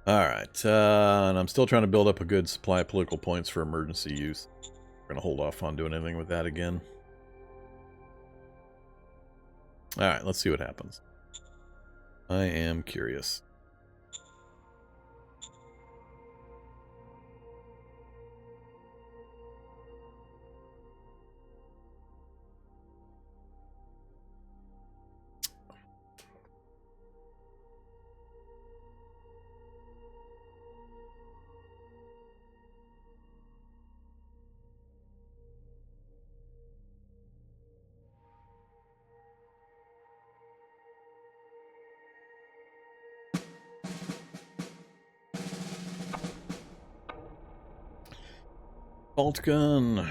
Alright, and I'm still trying to build up a good supply of political points for emergency use. We're going to hold off on doing anything with that again. Alright, let's see what happens. I am curious. Bolt gun,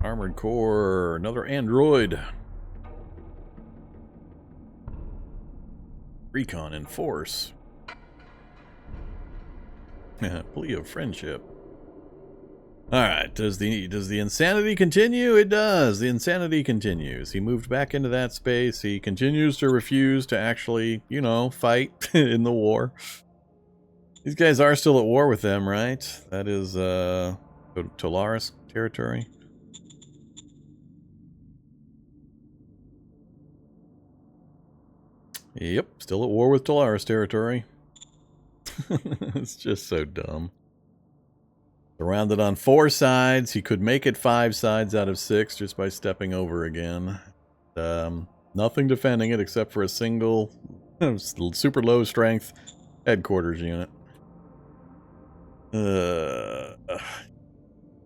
armored core, another android. Recon and force. Plea of friendship. Alright, does the insanity continue? It does. The insanity continues. He moved back into that space. He continues to refuse to actually, you know, fight in the war. These guys are still at war with them, right? That is, Tolaris territory. Yep, still at war with Tolaris territory. It's just so dumb. Surrounded on 4 sides. He could make it 5 sides out of 6 just by stepping over again. Nothing defending it except for a single super low strength headquarters unit.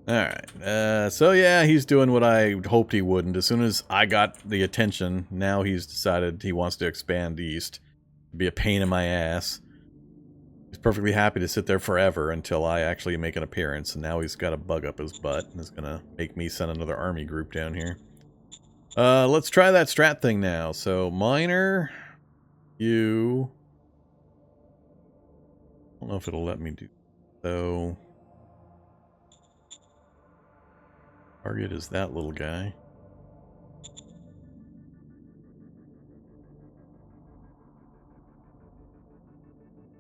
Alright, so yeah, he's doing what I hoped he wouldn't. As soon as I got the attention, now he's decided he wants to expand east. Be a pain in my ass. He's perfectly happy to sit there forever until I actually make an appearance, and now he's got a bug up his butt, and is gonna make me send another army group down here. Let's try that strat thing now. So, minor, you... I don't know if it'll let me do so. Target is that little guy.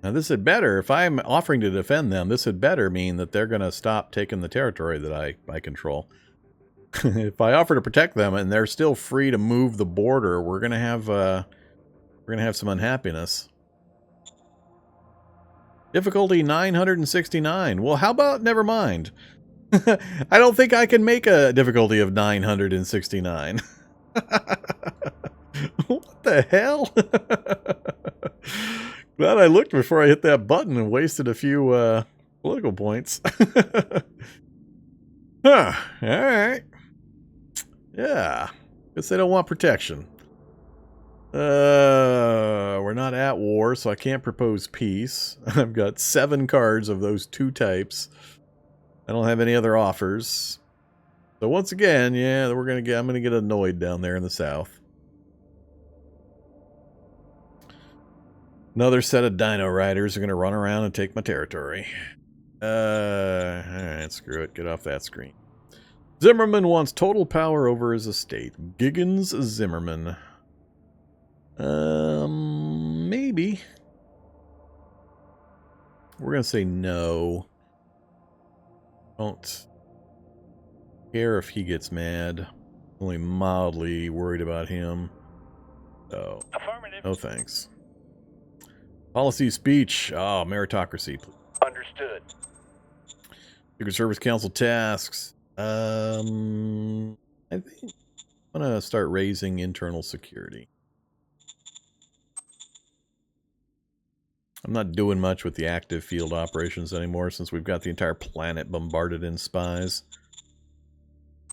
Now this had better, if I'm offering to defend them, this had better mean that they're going to stop taking the territory that I control. If I offer to protect them and they're still free to move the border, we're going to have some unhappiness. Difficulty 969. Well, how about never mind? I don't think I can make a difficulty of 969. What the hell? Glad I looked before I hit that button and wasted a few political points. Huh. Alright. Yeah. Guess they don't want protection. We're not at war, so I can't propose peace. I've got 7 cards of those 2 types. I don't have any other offers. So once again, yeah, I'm gonna get annoyed down there in the south. Another set of dino riders are gonna run around and take my territory. Alright, screw it. Get off that screen. Zimmerman wants total power over his estate. Giggins Zimmerman. Maybe. We're gonna say no. Don't care if he gets mad. Only mildly worried about him. So, no thanks. Policy speech. Oh, meritocracy. Understood. Secret Service Council tasks. I think I'm gonna start raising internal security. I'm not doing much with the active field operations anymore since we've got the entire planet bombarded in spies.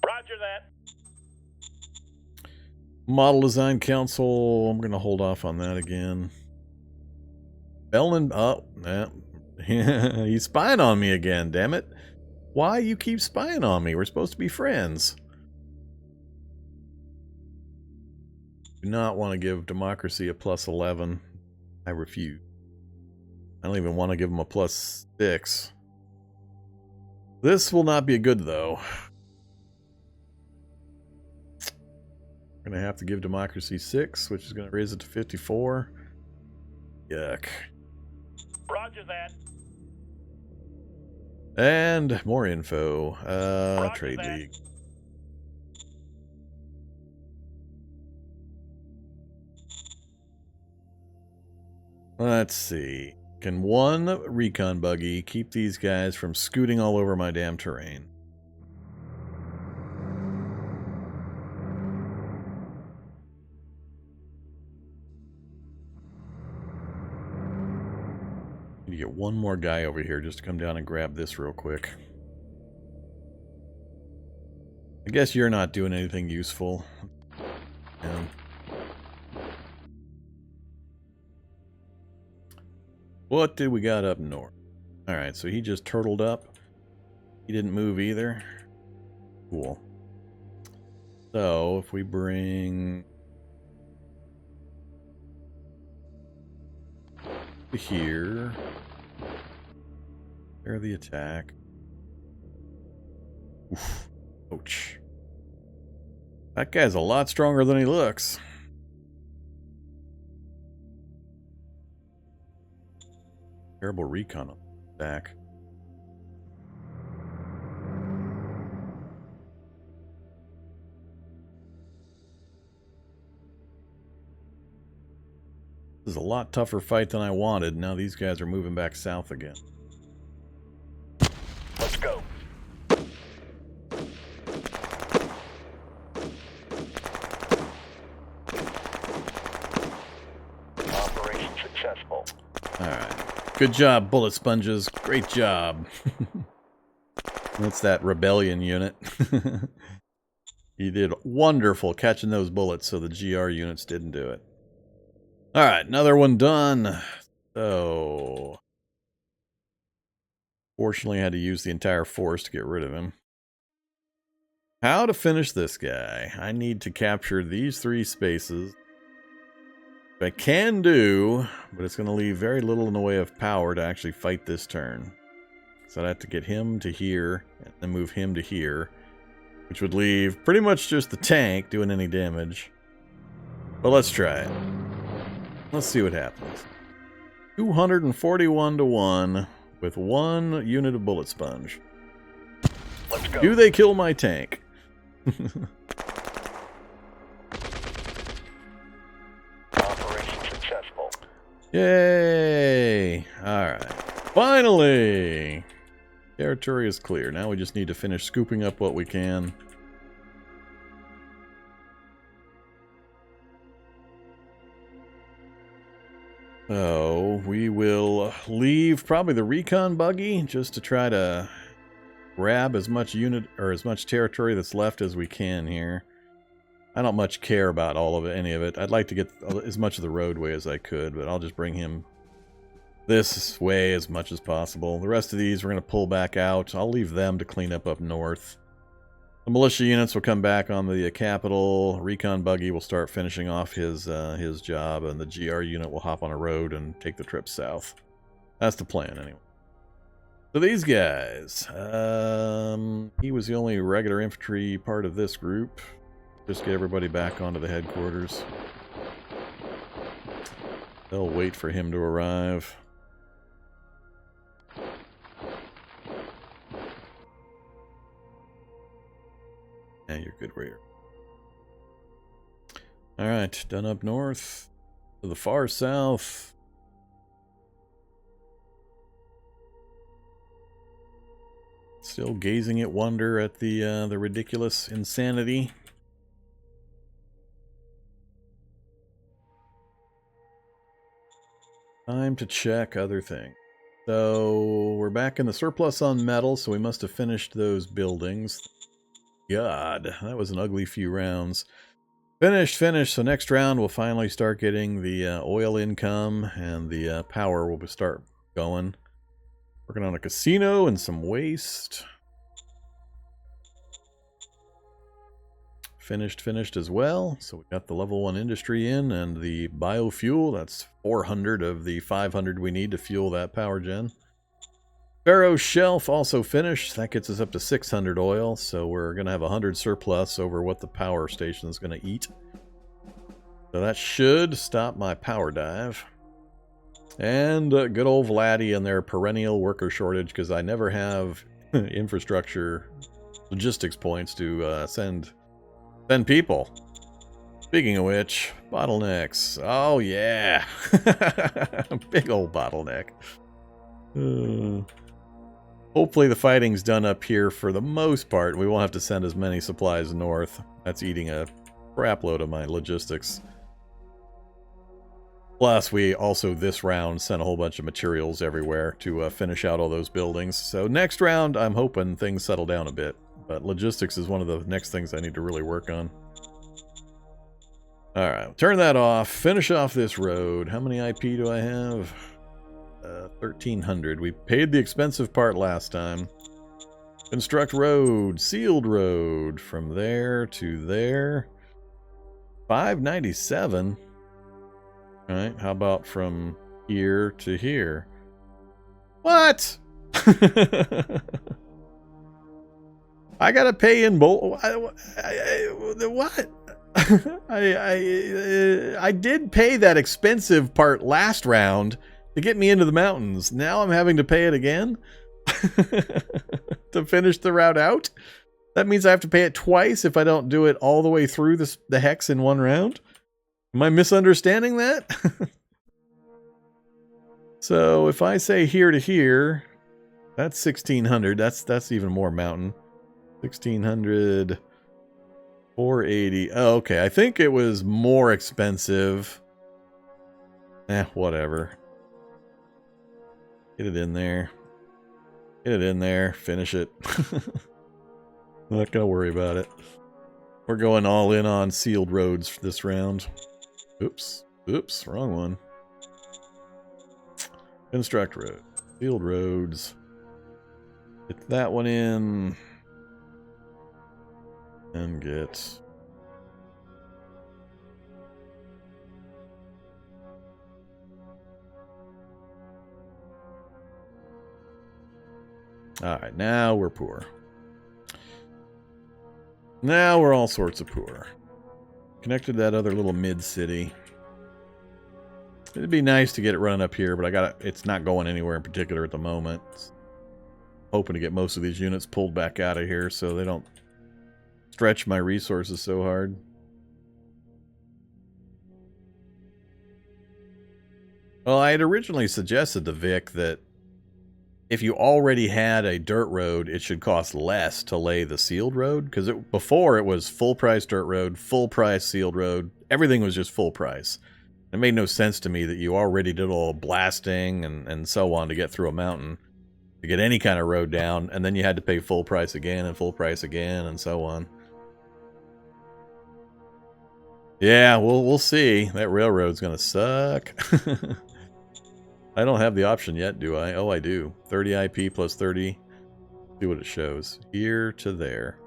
Roger that. Model Design Council, I'm going to hold off on that again. Bellman, oh, yeah. He's spying on me again, damn it. Why you keep spying on me? We're supposed to be friends. Do not want to give democracy a +11. I refuse. I don't even want to give him a +6. This will not be good, though. We're going to have to give democracy 6, which is going to raise it to 54. Yuck. Roger that. And more info. Roger Trade that. League. Let's see. Can one recon buggy keep these guys from scooting all over my damn terrain? Need to get one more guy over here just to come down and grab this real quick. I guess you're not doing anything useful. Yeah. What did we got up north? Alright, so he just turtled up. He didn't move either. Cool. So, if we bring... here... There the attack. Oof. Ouch. That guy's a lot stronger than he looks. Terrible recon on the back. This is a lot tougher fight than I wanted. Now these guys are moving back south again. Let's go. Operation successful. Alright. Good job, bullet sponges. Great job. That's that rebellion unit. He did wonderful catching those bullets so the GR units didn't do it. Alright, another one done. So... Fortunately, I had to use the entire force to get rid of him. How to finish this guy? I need to capture these 3 spaces. I can do, but it's going to leave very little in the way of power to actually fight this turn. So I'd have to get him to here, and then move him to here, which would leave pretty much just the tank doing any damage. But let's try it. Let's see what happens. 241 to 1 with 1 unit of bullet sponge. Let's go. Do they kill my tank? Yay! Alright. Finally! Territory is clear. Now we just need to finish scooping up what we can. So, we will leave probably the recon buggy just to try to grab as much unit or as much territory that's left as we can here. I don't much care about all of it, any of it. I'd like to get as much of the roadway as I could, but I'll just bring him this way as much as possible. The rest of these we're going to pull back out. I'll leave them to clean up north. The militia units will come back on the capital. Recon buggy will start finishing off his job, and the GR unit will hop on a road and take the trip south. That's the plan, anyway. So these guys, he was the only regular infantry part of this group. Just get everybody back onto the headquarters. They'll wait for him to arrive. Yeah, you're good where you're. Alright, done up north. To the far south. Still gazing at wonder at the ridiculous insanity. Time to check other things. So, we're back in the surplus on metal, so we must have finished those buildings. God, that was an ugly few rounds. Finished. So next round we'll finally start getting the oil income, and the power will start going. Working on a casino and some waste. Finished as well. So we got the level 1 industry in, and the biofuel. That's 400 of the 500 we need to fuel that power gen. Pharaoh Shelf also finished. That gets us up to 600 oil, so we're going to have 100 surplus over what the power station is going to eat. So that should stop my power dive. And good old Vladdy and their perennial worker shortage, because I never have infrastructure logistics points to send people. Speaking of which, bottlenecks. Oh, yeah. Big old bottleneck. Hopefully the fighting's done up here for the most part. We won't have to send as many supplies north. That's eating a crap load of my logistics. Plus, we also this round sent a whole bunch of materials everywhere to finish out all those buildings. So next round, I'm hoping things settle down a bit. But logistics is one of the next things I need to really work on. Alright, turn that off. Finish off this road. How many IP do I have? 1,300. We paid the expensive part last time. Construct road. Sealed road. From there to there. 597. Alright, how about from here to here? What? I gotta pay in both. What? I did pay that expensive part last round to get me into the mountains. Now I'm having to pay it again to finish the route out. That means I have to pay it twice if I don't do it all the way through the hex in one round. Am I misunderstanding that? So if I say here to here, that's 1,600. That's even more mountain. 1,600. 480. Oh, okay. I think it was more expensive. Whatever. Get it in there. Get it in there. Finish it. Not gonna worry about it. We're going all in on sealed roads this round. Oops. Oops. Wrong one. Construct road. Sealed roads. Get that one in. And get... Alright, now we're poor. Now we're all sorts of poor. Connected that other little mid-city. It'd be nice to get it running up here, but it's not going anywhere in particular at the moment. Hoping to get most of these units pulled back out of here so they don't stretch my resources so hard. Well, I had originally suggested to Vic that if you already had a dirt road, it should cost less to lay the sealed road, because before it was full price dirt road, full price sealed road. Everything was just full price. It made no sense to me that you already did all blasting and so on to get through a mountain to get any kind of road down, and then you had to pay full price again and full price again and so on. Yeah, we'll see. That railroad's gonna suck. I don't have the option yet, do I? Oh, I do. 30 IP plus 30. See what it shows. Here to there.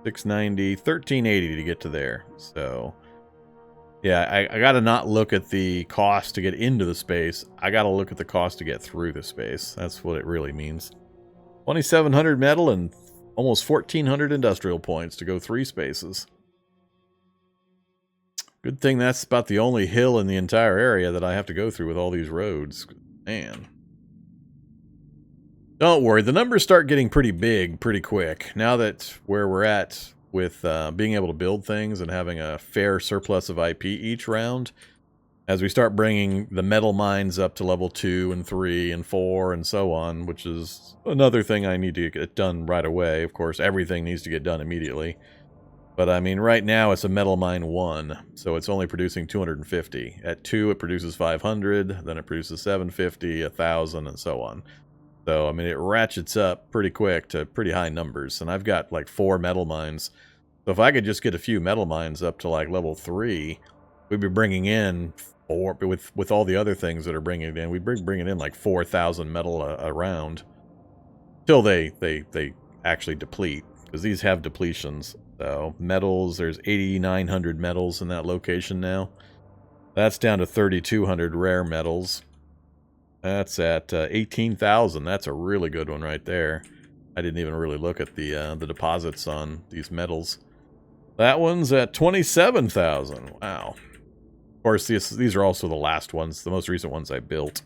690, 1380 to get to there. So, yeah, I gotta not look at the cost to get into the space. I gotta look at the cost to get through the space. That's what it really means. 2,700 metal and almost 1,400 industrial points to go 3 spaces. Good thing that's about the only hill in the entire area that I have to go through with all these roads. Man. Don't worry, the numbers start getting pretty big pretty quick. Now that where we're at with being able to build things and having a fair surplus of IP each round, as we start bringing the metal mines up to level 2 and 3 and 4 and so on, which is another thing I need to get done right away. Of course, everything needs to get done immediately. But I mean, right now it's a metal mine 1, so it's only producing 250. At 2 it produces 500, then it produces 750, 1,000, and so on. So, I mean, it ratchets up pretty quick to pretty high numbers, and I've got like 4 metal mines. So if I could just get a few metal mines up to like level 3, we'd be bringing in, with all the other things that are bringing it in, we'd be bringing in like 4,000 metal a round. Till they actually deplete, because these have depletions. So, metals, there's 8,900 metals in that location now. That's down to 3,200 rare metals. That's at 18,000. That's a really good one right there. I didn't even really look at the deposits on these metals. That one's at 27,000. Wow. Of course, these are also the last ones, the most recent ones I built.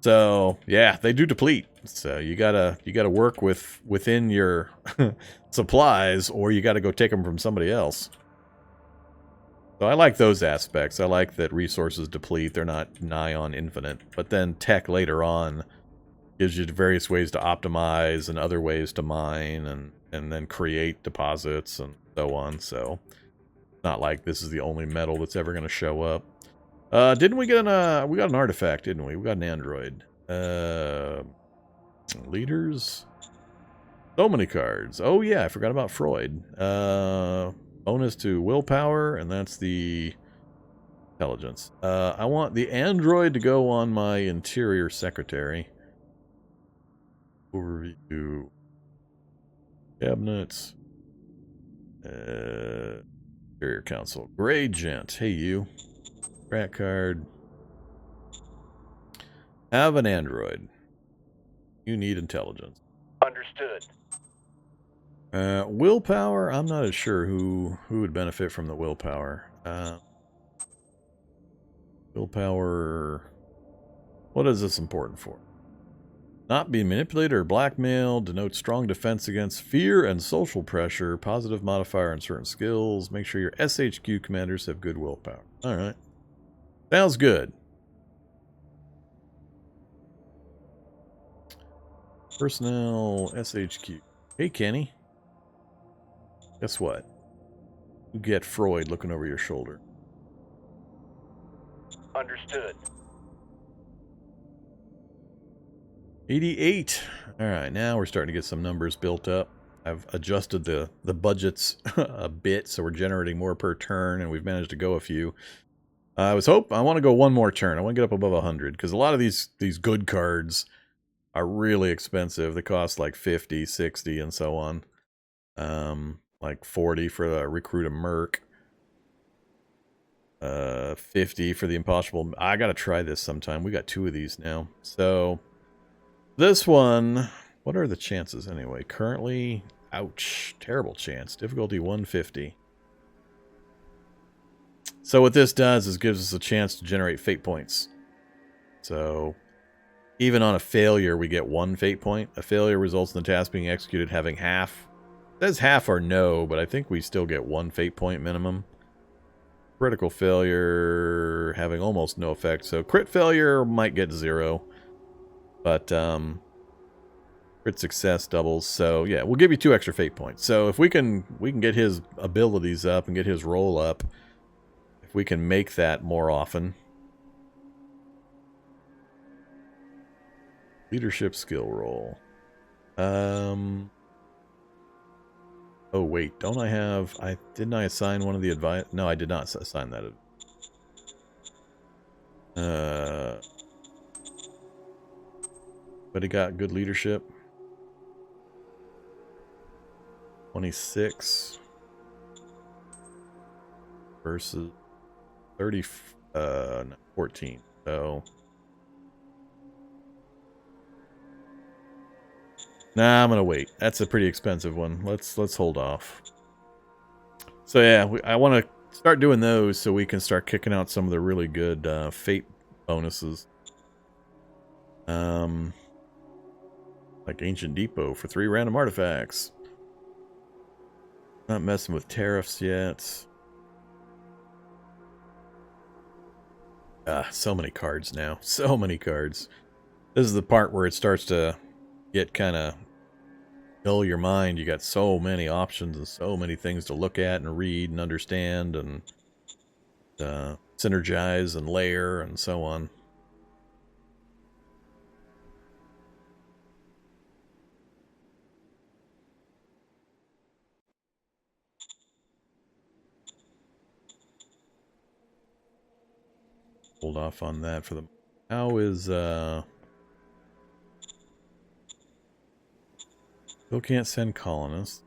So yeah, they do deplete. So you gotta work within your supplies, or you gotta go take them from somebody else. So I like those aspects. I like that resources deplete; they're not nigh on infinite. But then tech later on gives you various ways to optimize and other ways to mine and then create deposits and so on. So not like this is the only metal that's ever going to show up. Didn't we get we got an artifact, didn't we? We got an android. Leaders. So many cards. Oh yeah, I forgot about Freud. Bonus to willpower, and that's the intelligence. I want the android to go on my interior secretary. Overview. Cabinets. Interior council. Gray gent. Hey you. Crack card. Have an android. You need intelligence. Understood. Willpower. I'm not as sure who would benefit from the willpower. Willpower. What is this important for? Not be manipulated or blackmailed. Denotes strong defense against fear and social pressure. Positive modifier on certain skills. Make sure your SHQ commanders have good willpower. Alright. Sounds good. Personnel SHQ. Hey Kenny. Guess what? You get Freud looking over your shoulder. Understood. 88. Alright, now we're starting to get some numbers built up. I've adjusted the budgets a bit, so we're generating more per turn, and we've managed to go a few. I want to go one more turn. I want to get up above 100, because a lot of these good cards are really expensive. They cost like 50, 60, and so on. Like 40 for the recruit a merc. 50 for the impossible. I gotta try this sometime. We got 2 of these now. So this one, what are the chances anyway? Currently, ouch, terrible chance. Difficulty 150. So what this does is gives us a chance to generate fate points. So even on a failure, we get 1 fate point. A failure results in the task being executed having half. It says half or no, but I think we still get 1 fate point minimum. Critical failure having almost no effect. So crit failure might get 0. But crit success doubles. So yeah, we'll give you 2 extra fate points. So if we can get his abilities up and get his roll up, if we can make that more often. Leadership skill roll. Oh wait, don't I have... didn't I assign one of the advice... No, I did not assign that. But he got good leadership. 26 versus 30, 14. So nah, I'm gonna wait. That's a pretty expensive one. Let's hold off. So yeah, I want to start doing those so we can start kicking out some of the really good fate bonuses. Like Ancient Depot for 3 random artifacts. Not messing with tariffs yet. So many cards now. So many cards. This is the part where it starts to get kind of fill your mind. You got so many options and so many things to look at and read and understand and synergize and layer and so on. Hold off on that for the... How is... Still can't send colonists.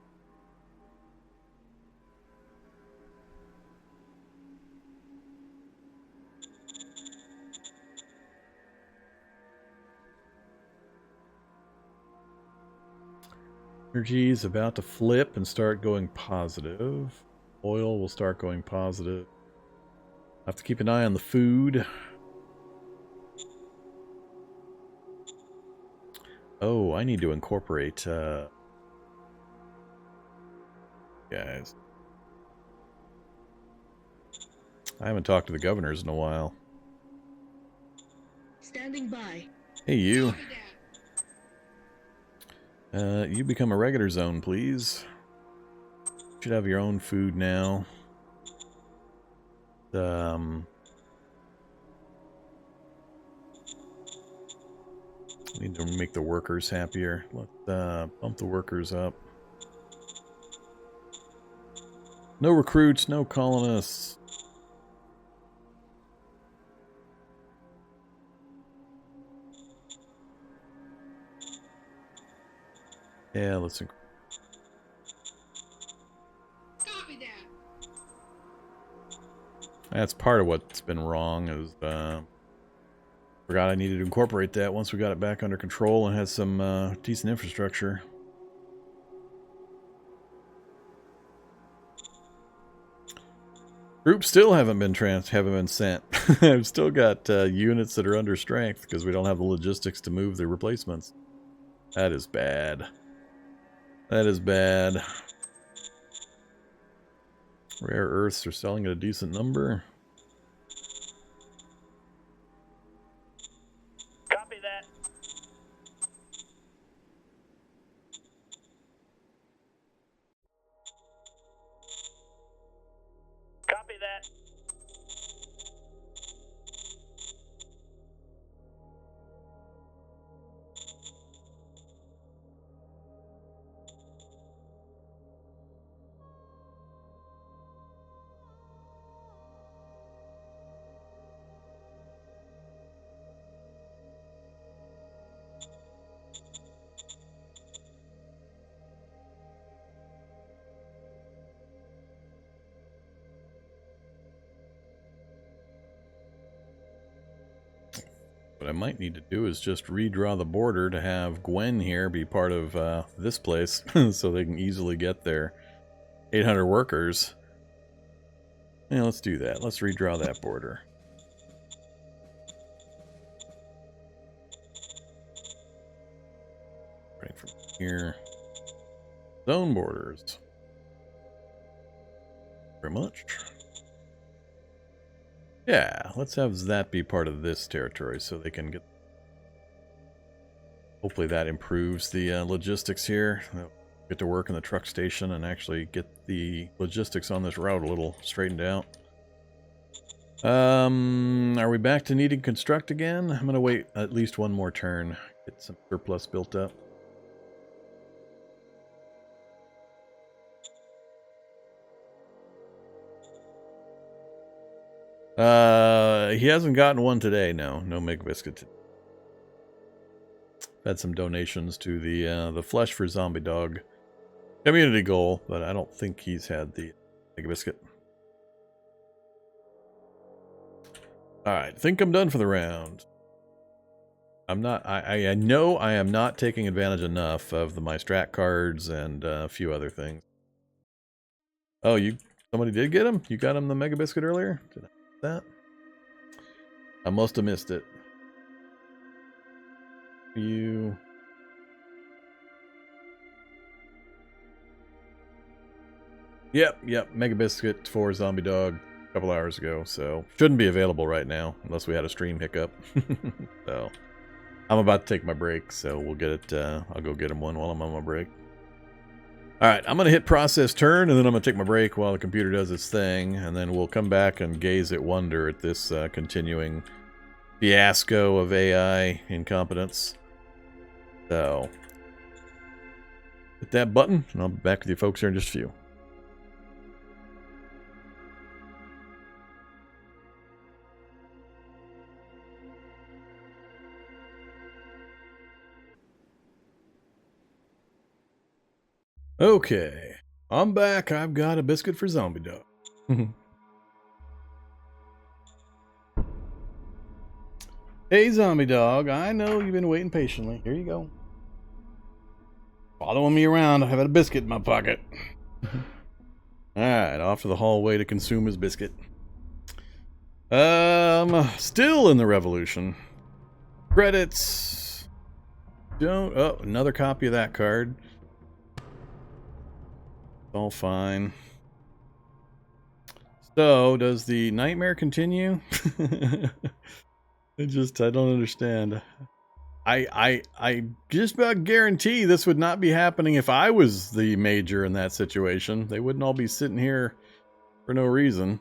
Energy is about to flip and start going positive. Oil will start going positive. have to keep an eye on the food. Oh, I need to incorporate, guys. I haven't talked to the governors in a while. Standing by. Hey, you. You become a regular zone, please. Should have your own food now. Need to make the workers happier. Let's bump the workers up. No recruits, no colonists. Yeah, let's. Copy that. That's part of what's been wrong. Is forgot I needed to incorporate that once we got it back under control and had some decent infrastructure. Groups still haven't been sent. I've still got units that are under strength because we don't have the logistics to move the replacements. That is bad. That is bad. Rare earths are selling at a decent number. Copy that. Copy that. What I might need to do is just redraw the border to have Gwen here be part of this place so they can easily get their 800 workers. Yeah, let's do that. Let's redraw that border. Right from here. Zone borders. Very much. Yeah, let's have that be part of this territory so they can get... Hopefully that improves the logistics here. They'll get to work in the truck station and actually get the logistics on this route a little straightened out. Are we back to needing construct again? I'm going to wait at least one more turn. Get some surplus built up. He hasn't gotten one today, no. No Meg Biscuit. Had some donations to the Flesh for Zombie Dog community goal, but I don't think he's had the Meg Biscuit. Alright, think I'm done for the round. I'm not, I know I am not taking advantage enough of my strat cards and a few other things. Oh, somebody did get him? You got him the Mega Biscuit earlier? Did I miss that? I must have missed it. You... Yep, Mega Biscuit for Zombie Dog a couple hours ago, so shouldn't be available right now, unless we had a stream hiccup. So, I'm about to take my break, so we'll get it, I'll go get him one while I'm on my break. Alright, I'm going to hit process turn, and then I'm going to take my break while the computer does its thing, and then we'll come back and gaze at wonder at this continuing fiasco of AI incompetence. So, hit that button, and I'll be back with you folks here in just a few. Okay, I'm back. I've got a biscuit for Zombie Dog. Hey, Zombie Dog, I know you've been waiting patiently. Here you go. Following me around, I have a biscuit in my pocket. Alright, off to the hallway to consume his biscuit. Still in the revolution. Credits. Don't. Oh, another copy of that card. All fine. So, does the nightmare continue? I don't understand. I just about guarantee this would not be happening if I was the major in that situation. They wouldn't all be sitting here for no reason.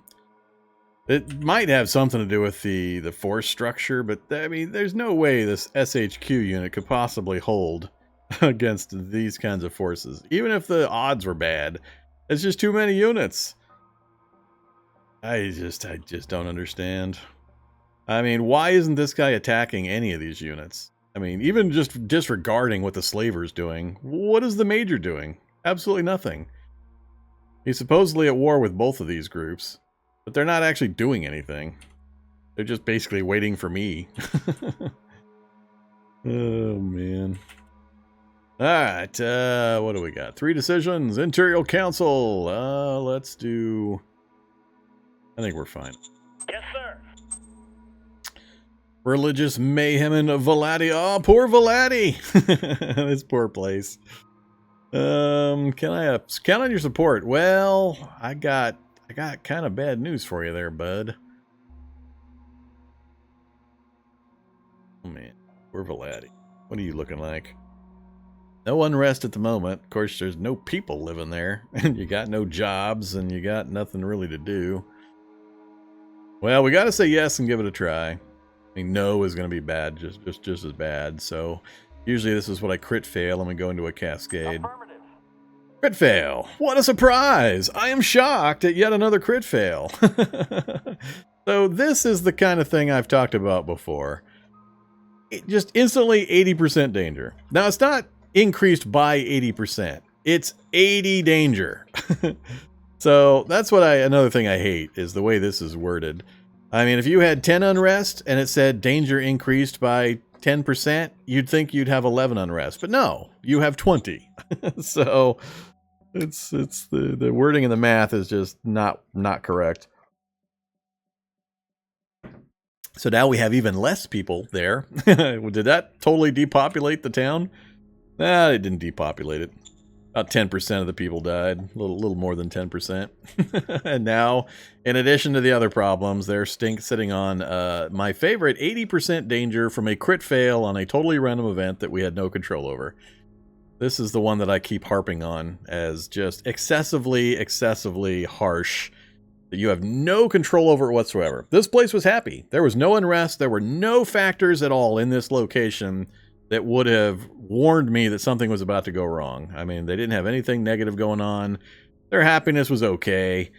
It might have something to do with the force structure, but I mean, there's no way this SHQ unit could possibly hold against these kinds of forces. Even if the odds were bad, it's just too many units. I just don't understand. I mean, why isn't this guy attacking any of these units? I mean, even just disregarding what the slaver's doing, what is the major doing? Absolutely nothing. He's supposedly at war with both of these groups, but they're not actually doing anything. They're just basically waiting for me. Oh, man. Alright, what do we got? 3 decisions. Interior Council. Let's do... I think we're fine. Yes, sir. Religious mayhem in Valati. Oh, poor Valati. This poor place. Can I count on your support? Well, I got kind of bad news for you there, bud. Oh man, poor Valati. What are you looking like? No unrest at the moment. Of course, there's no people living there, and you got no jobs, and you got nothing really to do. Well, we got to say yes and give it a try. I mean, no is going to be bad, just as bad. So, usually this is what I crit fail, and we go into a cascade. Crit fail! What a surprise! I am shocked at yet another crit fail. So this is the kind of thing I've talked about before. Just instantly 80% danger. Now, it's not increased by 80%. It's 80 danger. So that's what another thing I hate is the way this is worded. I mean, if you had 10 unrest and it said danger increased by 10%, you'd think you'd have 11 unrest. But no, you have 20. So it's the wording and the math is just not correct. So now we have even less people there. Did that totally depopulate the town? Nah, it didn't depopulate it. About 10% of the people died. A little more than 10%. And now, in addition to the other problems, they're sitting on my favorite 80% danger from a crit fail on a totally random event that we had no control over. This is the one that I keep harping on as just excessively harsh. That you have no control over it whatsoever. This place was happy. There was no unrest. There were no factors at all in this location that would have warned me that something was about to go wrong. I mean, they didn't have anything negative going on. Their happiness was okay.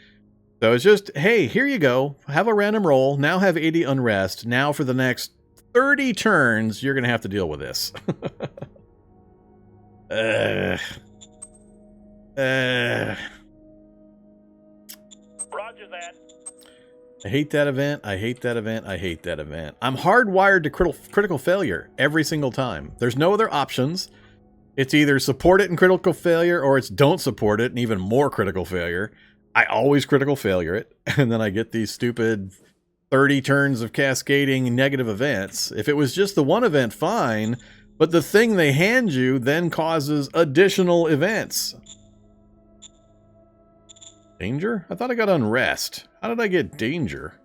So it's just, hey, here you go. Have a random roll. Now have 80 unrest. Now for the next 30 turns, you're going to have to deal with this. Roger that. I hate that event. I hate that event. I hate that event. I'm hardwired to critical failure every single time. There's no other options. It's either support it in critical failure or it's don't support it and even more critical failure. I always critical failure it. And then I get these stupid 30 turns of cascading negative events. If it was just the one event, fine. But the thing they hand you then causes additional events. Danger? I thought I got unrest. How did I get danger?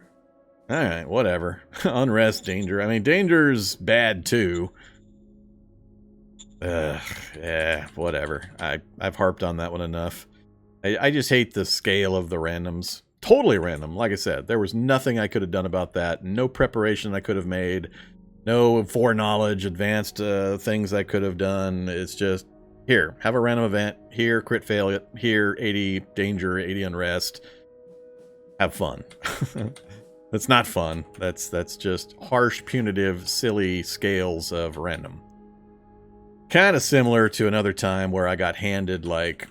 Alright, whatever. Unrest, danger. I mean, danger's bad too. Yeah, whatever. I've harped on that one enough. I just hate the scale of the randoms. Totally random. Like I said, there was nothing I could have done about that. No preparation I could have made. No foreknowledge, advanced things I could have done. It's just, here, have a random event. Here, crit fail it. Here, 80 danger, 80 unrest. Have fun. That's not fun. That's just harsh, punitive, silly scales of random. Kind of similar to another time where I got handed, like,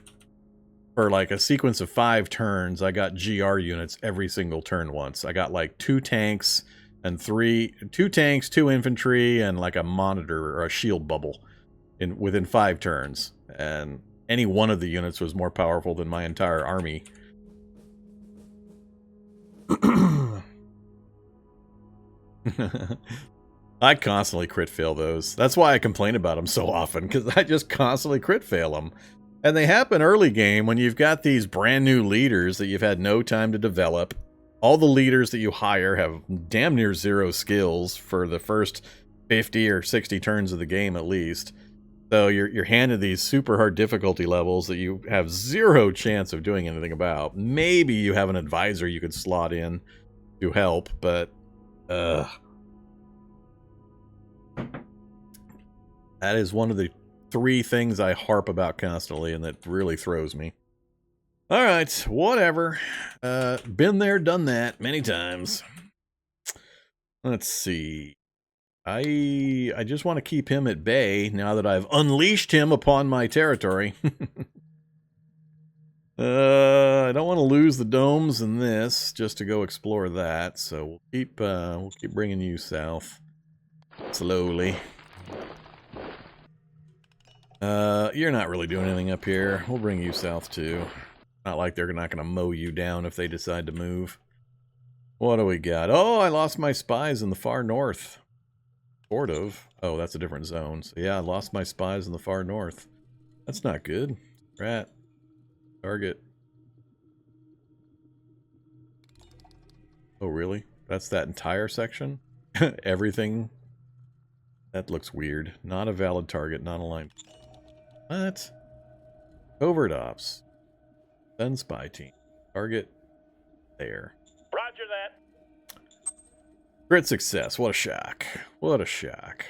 for like a sequence of 5 turns, I got GR units every single turn once. I got like 2 tanks and 2 tanks, 2 infantry, and like a monitor or a shield bubble within 5 turns. And any one of the units was more powerful than my entire army. I constantly crit fail those. That's why I complain about them so often, because I just constantly crit fail them. And they happen early game when you've got these brand new leaders that you've had no time to develop. All the leaders that you hire have damn near zero skills for the first 50 or 60 turns of the game at least. So you're handed these super hard difficulty levels that you have zero chance of doing anything about. Maybe you have an advisor you could slot in to help, but that is one of the 3 things I harp about constantly, and that really throws me. All right, whatever. Been there, done that many times. Let's see. I just want to keep him at bay now that I've unleashed him upon my territory. I don't want to lose the domes in this just to go explore that, so we'll keep bringing you south slowly. You're not really doing anything up here. We'll bring you south too. Not like they're not going to mow you down if they decide to move. What do we got? Oh, I lost my spies in the far north. Sort of. Oh, that's a different zone. So yeah, I lost my spies in the far north. That's not good. Rat. Target. Oh, really? That's that entire section? Everything? That looks weird. Not a valid target, not aligned. What? Covert ops. Send spy team. Target. There. Roger that. Crit success. What a shock. What a shock.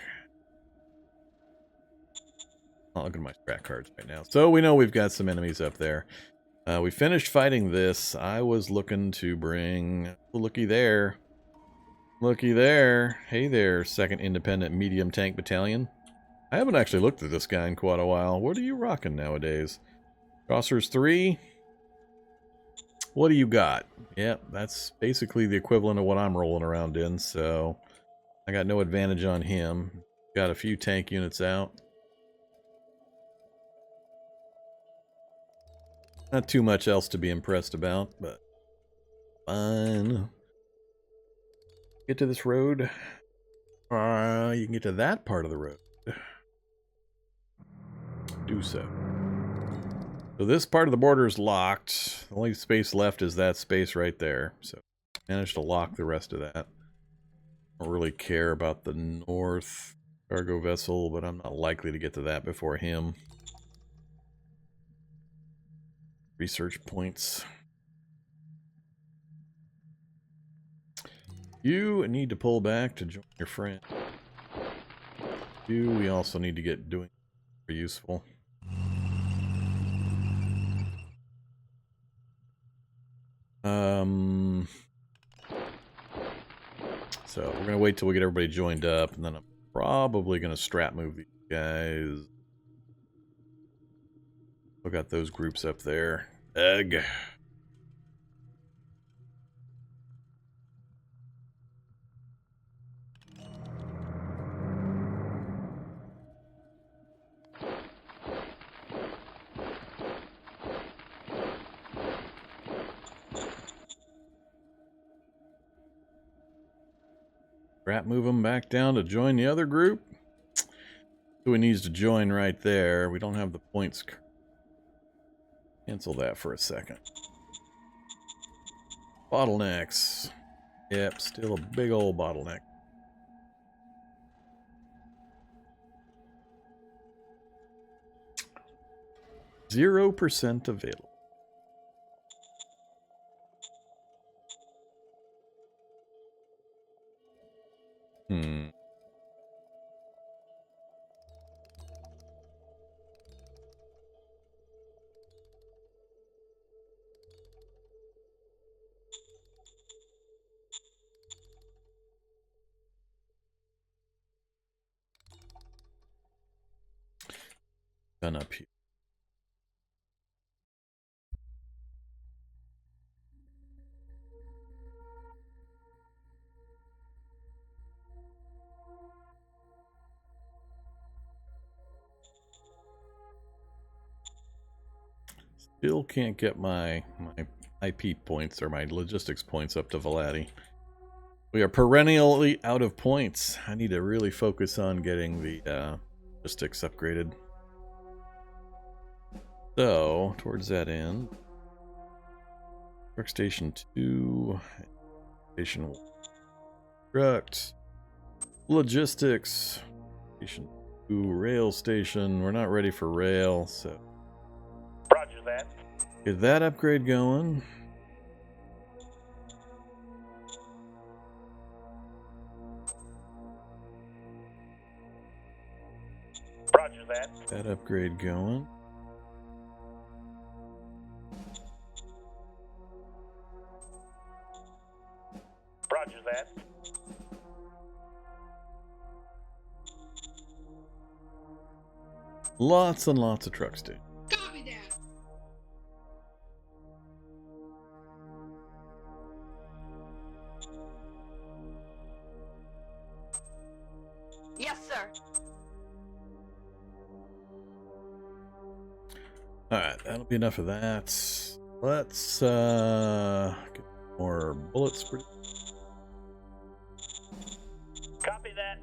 I'll look at my strat cards right now. So we know we've got some enemies up there. We finished fighting this. I was looking to bring... Looky there. Looky there. Hey there, 2nd Independent Medium Tank Battalion. I haven't actually looked at this guy in quite a while. What are you rocking nowadays? Crossers 3. What do you got? Yep, that's basically the equivalent of what I'm rolling around in, so I got no advantage on him. Got a few tank units out. Not too much else to be impressed about, but fine. Get to this road. You can get to that part of the road. Do so. So this part of the border is locked. The only space left is that space right there. So managed to lock the rest of that. Don't really care about the north cargo vessel, but I'm not likely to get to that before him. Research points. You need to pull back to join your friend. We also need to get doing useful. So we're gonna wait till we get everybody joined up, and then I'm probably gonna strat move these guys. We got those groups up there. Egg. Move them back down to join the other group. Who needs to join right there? We don't have the points. Cancel that for a second. Bottlenecks. Yep, still a big old bottleneck. %0 available. Done up here. Still can't get my IP points or my logistics points up to Valadi. We are perennially out of points. I need to really focus on getting the logistics upgraded. So, towards that end, truck station 2, station 1, construct, logistics, station 2, rail station. We're not ready for rail, so Roger that. get that upgrade going. Roger that. That upgrade going. Roger that. Lots and lots of trucks, dude. Copy that. Yes, sir. Alright, that'll be enough of that. Let's get more bullets. Copy that.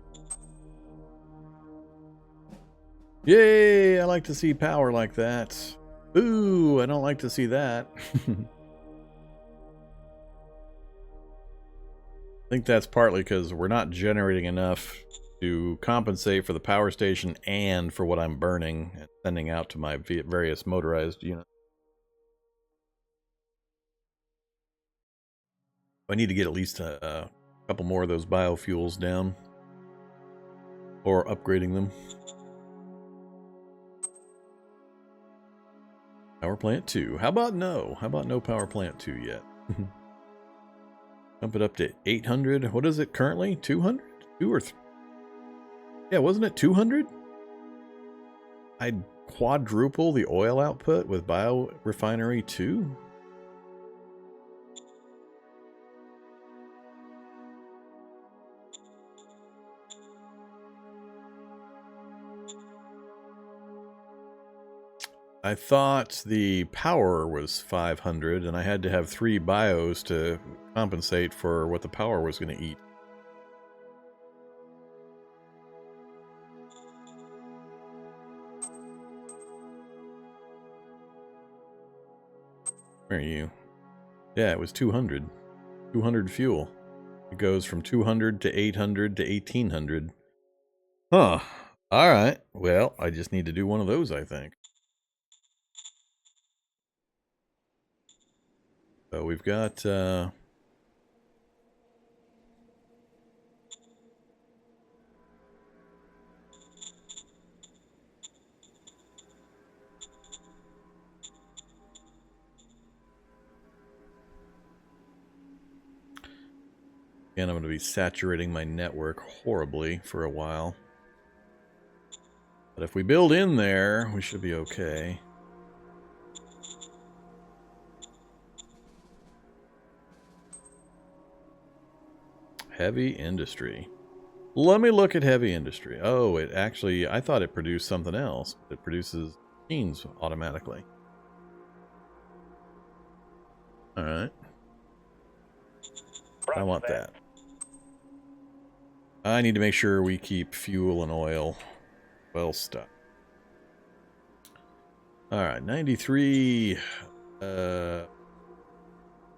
Yay! I like to see power like that. Ooh, I don't like to see that. I think that's partly because we're not generating enough to compensate for the power station and for what I'm burning and sending out to my various motorized units. I need to get at least a couple more of those biofuels down, or upgrading them. Power plant 2. How about no? How about no power plant 2 yet? Bump it up to 800. What is it currently? 200? 2 or 3? Yeah, wasn't it 200? I'd quadruple the oil output with biorefinery 2? I thought the power was 500 and I had to have 3 bios to compensate for what the power was going to eat. Where are you? Yeah, it was 200. 200 fuel. It goes from 200 to 800 to 1800. Huh. Alright. Well, I just need to do one of those, I think. So we've got and I'm going to be saturating my network horribly for a while. But if we build in there, we should be okay. Heavy industry. Let me look at heavy industry. Oh, it actually, I thought it produced something else. It produces machines automatically. Alright. I want that. I need to make sure we keep fuel and oil well stocked. Alright, 93.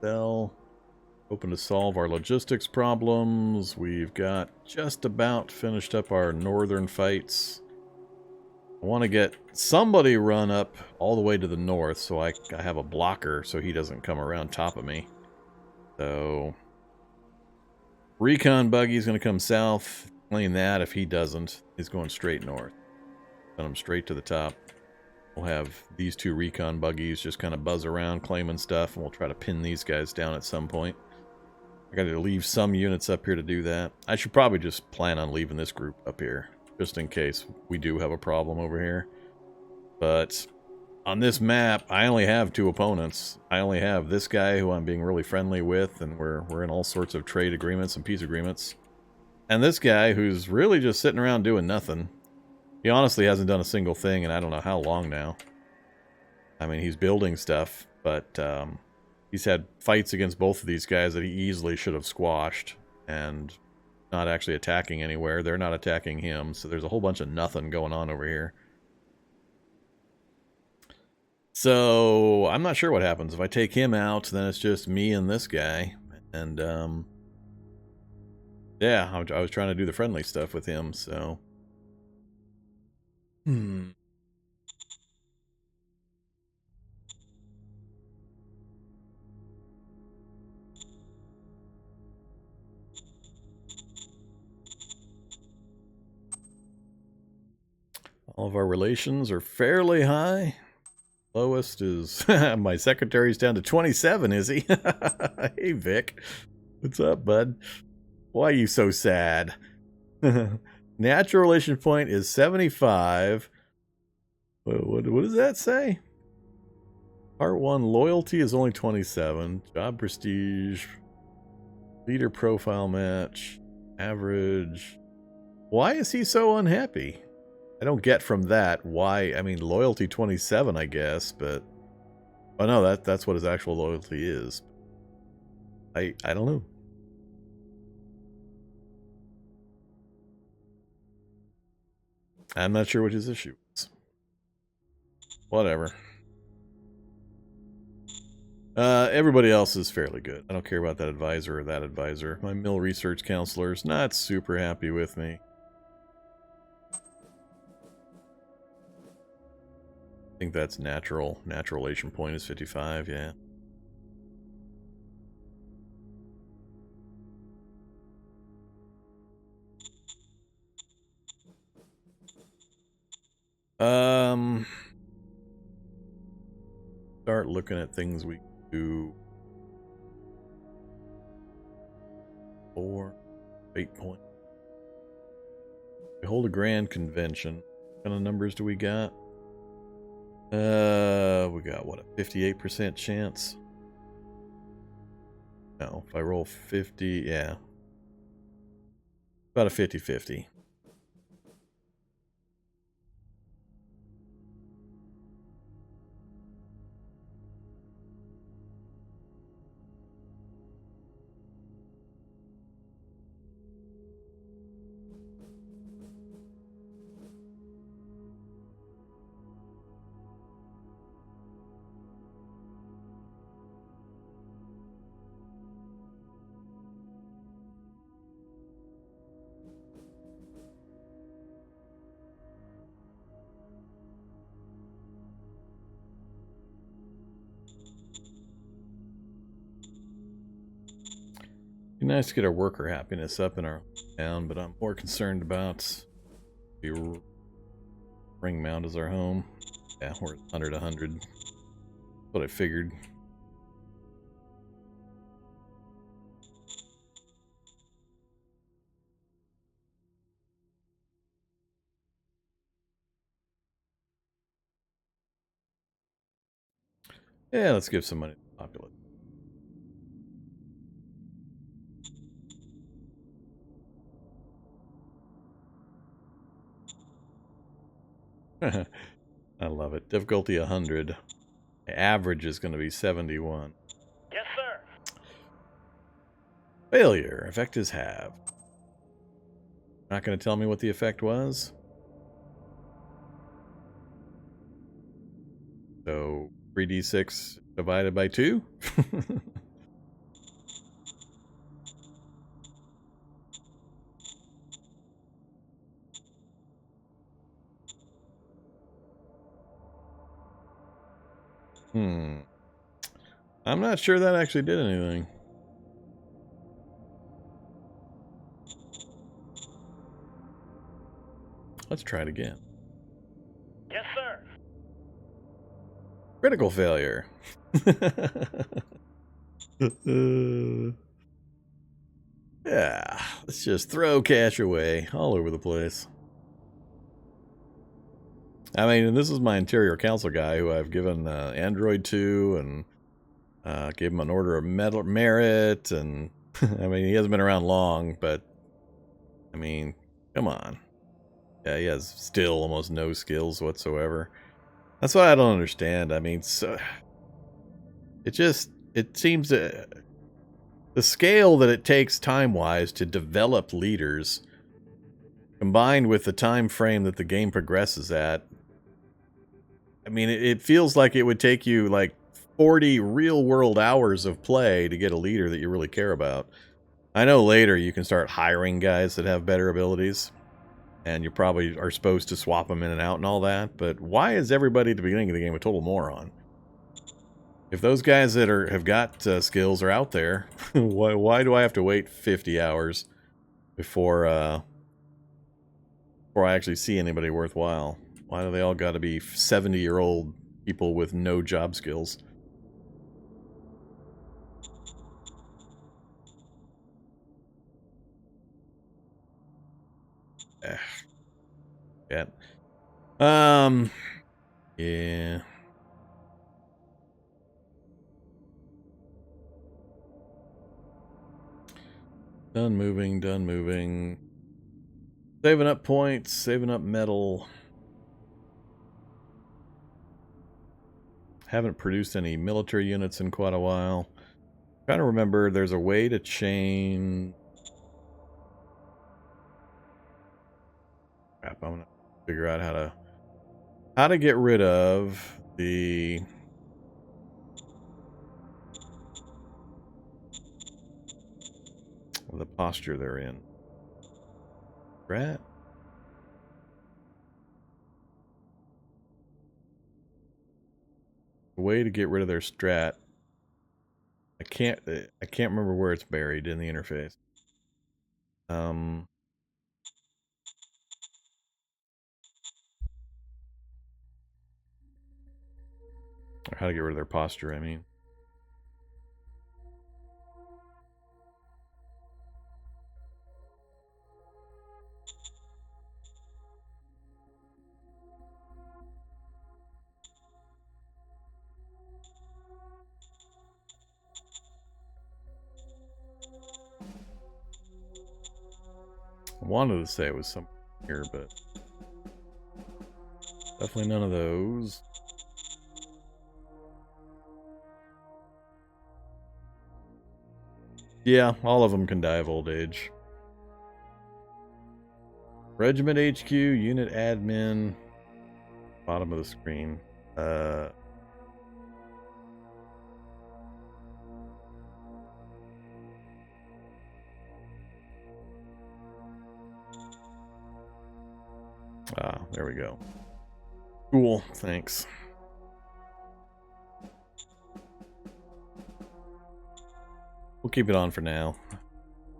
Sell. Hoping to solve our logistics problems. We've got just about finished up our northern fights. I want to get somebody run up all the way to the north so I have a blocker so he doesn't come around top of me. So, recon buggy's going to come south. Claim that. If he doesn't, he's going straight north. Send him straight to the top. We'll have these 2 recon buggies just kind of buzz around claiming stuff, and we'll try to pin these guys down at some point. I got to leave some units up here to do that. I should probably just plan on leaving this group up here, just in case we do have a problem over here. But on this map, I only have 2 opponents. I only have this guy who I'm being really friendly with, and we're in all sorts of trade agreements and peace agreements. And this guy who's really just sitting around doing nothing. He honestly hasn't done a single thing in I don't know how long now. I mean, he's building stuff, but he's had fights against both of these guys that he easily should have squashed. and not actually attacking anywhere. They're not attacking him, so there's a whole bunch of nothing going on over here. So I'm not sure what happens. If I take him out, then it's just me and this guy. And yeah, I was trying to do the friendly stuff with him, so all of our relations are fairly high. Lowest is my secretary's down to 27, is he? Hey, Vic. What's up, bud? Why are you so sad? Natural relation point is 75. What does that say? Part 1, loyalty is only 27. Job prestige. Leader profile match. Average. Why is he so unhappy? I don't get from that why. I mean, loyalty 27, I guess, but oh no, that's what his actual loyalty is. I don't know. I'm not sure what his issue is. Whatever. Everybody else is fairly good. I don't care about that advisor or that advisor. My mill research counselor's not super happy with me. I think that's natural. Natural relation point is 55, yeah. Start looking at things we do. 4, 8 point. We hold a grand convention. What kind of numbers do we got? We got what, a 58% chance? No, if I roll 50, yeah. About a 50-50. Be nice to get our worker happiness up in our town, but I'm more concerned about the ring mount as our home. Yeah, we're at 100. That's what I figured. Yeah, let's give some money to the populace. I love it. Difficulty 100. Average is going to be 71. Yes, sir. Failure. Effect is halved. Not going to tell me what the effect was. So 3d6 divided by 2. I'm not sure that actually did anything. Let's try it again. Yes, sir. Critical failure. Yeah, let's just throw cash away all over the place. I mean, and this is my interior council guy who I've given Android to, and gave him an order of merit, and I mean, he hasn't been around long, but I mean, come on. Yeah, he has still almost no skills whatsoever. That's what I don't understand. I mean, so it seems the scale that it takes time-wise to develop leaders, combined with the time frame that the game progresses at, I mean, it feels like it would take you like 40 real-world hours of play to get a leader that you really care about. I know later you can start hiring guys that have better abilities, and you probably are supposed to swap them in and out and all that, but why is everybody at the beginning of the game a total moron? If those guys that have got skills are out there, why do I have to wait 50 hours before I actually see anybody worthwhile? Why do they all got to be 70-year-old people with no job skills? Yeah. Yeah. Done moving, done moving. Saving up points, saving up metal. Haven't produced any military units in quite a while. Trying to remember, there's a way to chain... Crap, I'm gonna figure out how to get rid of the posture they're in. Rat? A way to get rid of their strat. I can't remember where it's buried in the interface. Or how to get rid of their posture, I mean. I wanted to say it was somewhere here, but definitely none of those. Yeah, all of them can die of old age. Regiment HQ, unit admin, bottom of the screen. There we go. Cool, thanks. We'll keep it on for now.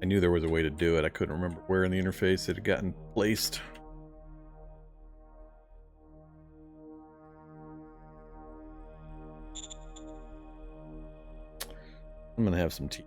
I knew there was a way to do it. I couldn't remember where in the interface it had gotten placed. I'm gonna have some tea.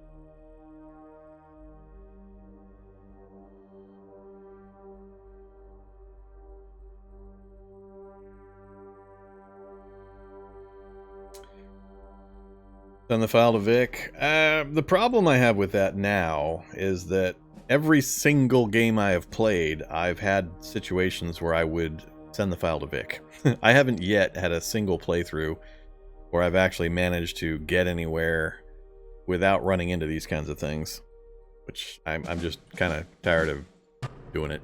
Send the file to Vic. The problem I have with that now is that every single game I have played, I've had situations where I would send the file to Vic. I haven't yet had a single playthrough where I've actually managed to get anywhere without running into these kinds of things, which I'm just kind of tired of doing it.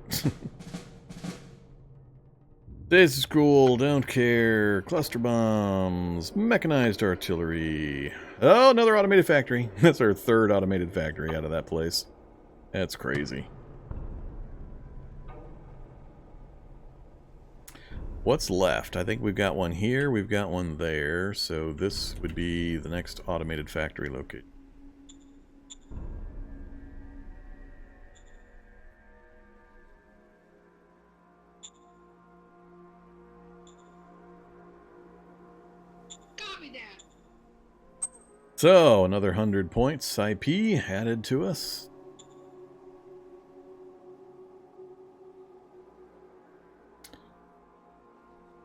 Days of school, don't care, cluster bombs, mechanized artillery. Oh, another automated factory. That's our third automated factory out of that place. That's crazy. What's left? I think we've got one here, we've got one there, so this would be the next automated factory location. So, another 100 points IP added to us.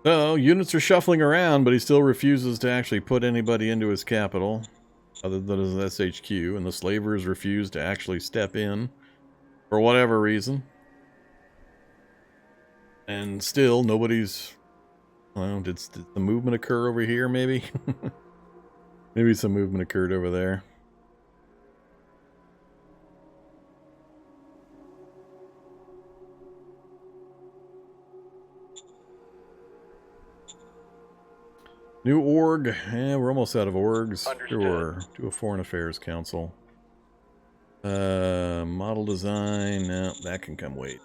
So, units are shuffling around, but he still refuses to actually put anybody into his capital, other than his SHQ, and the slavers refuse to actually step in, for whatever reason. And still, nobody's... Well, did the movement occur over here, maybe? Maybe some movement occurred over there. New org. Yeah, we're almost out of orgs. Understood. Sure. Do a foreign affairs council. Model design. No, that can come wait.